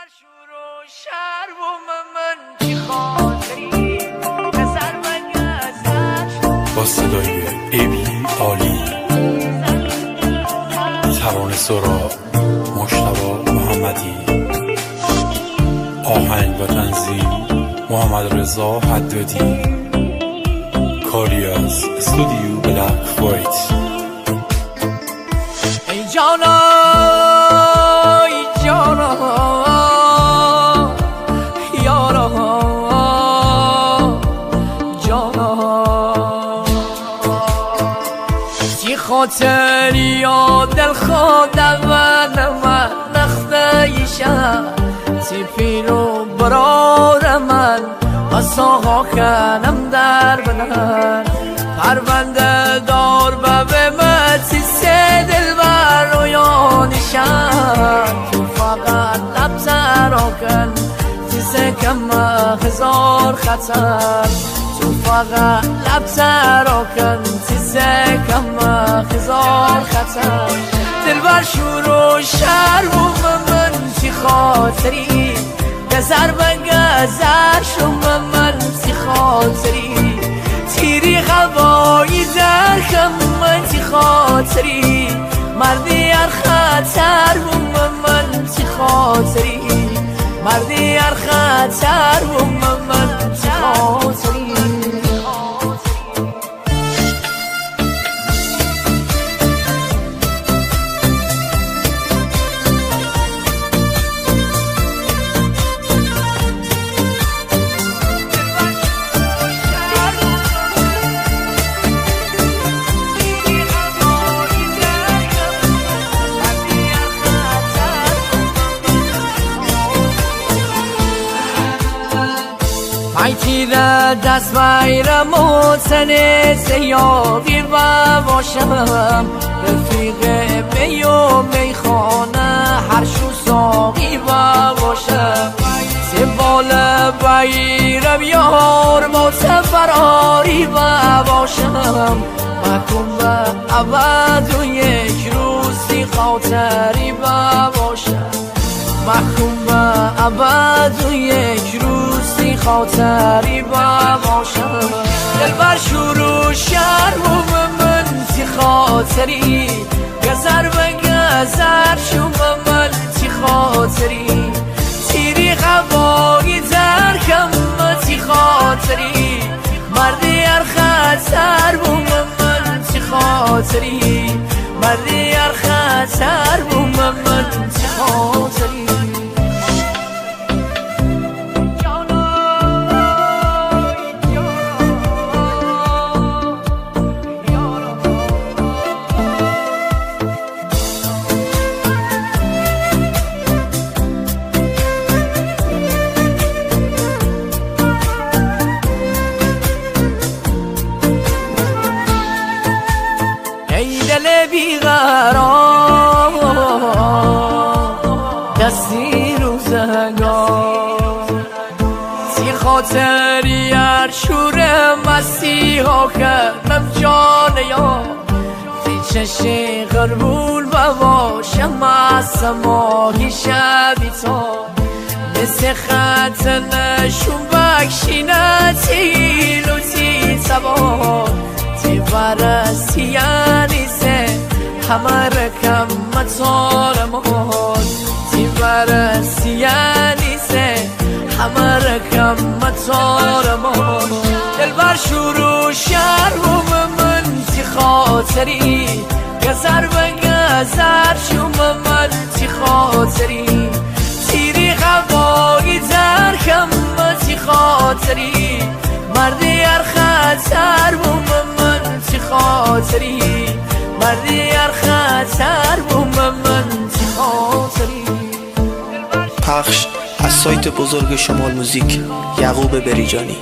شور و شر و من چی خاطری نظر و نظر با صدای ابی عالی ترانه سرا مجتبی محمدی، آهنگ و تنظیم محمد رضا حدادی، کاری از استودیو بلک وایت. ای جانا ای جانا یارا جانا چی خاطری یا دل خودم من نخته ایشم تی پیرو برار من بساقا کنم در بنن پرونده دار به متی سه دل بر رویانشم تو فقط لب زرا کن تی سکم هزار خطر تو فقط لب زرا کن تی سکم هزار خطر دل بر شور و شر و من چی خاطری گذر و گذر شما من چی خاطری تیری هوایی در کم من چی خاطری مردی هر خطر و من چی خاطری مردی هر خطر و من چی خاطری تیره دست بیرم و تنه زیادی و باشم رفیق می و میخانه هر شو ساقی و باشم سبال بیرم یار ما فراری و باشم مکن و عبد و یک روزی خاطری و باشم مکن و عبد و یک روزی خاطری با باشم دل بر شور و شر و من چی خاطری گذر و گذر شما من چی خاطری تیری هوایی در کم چی خاطری مردی هر خطر و من چی خاطری مردی هر خطر و من چی خاطری بیقرار دستی روزگار سی خاطری هر شور مسیح ها کردم جان یا تی چشی غربول بباشم از ماهی شبی تا مثل خط نشون بکشینه تیل و تی تبار تی برستی یعنی همه رکم مطار مهار تی برسی یعنی سه همه رکم مطار مهار دل بر شور و شر و من چی خاطری گذر و گذر شما من چی خاطری تیری هوایی در کم چی خاطری مردی هر خطر و من چی خاطری مردی هر خطر و من چی خاطری پخش از سایت بزرگ شمال موزیک یعقوب بریجانی.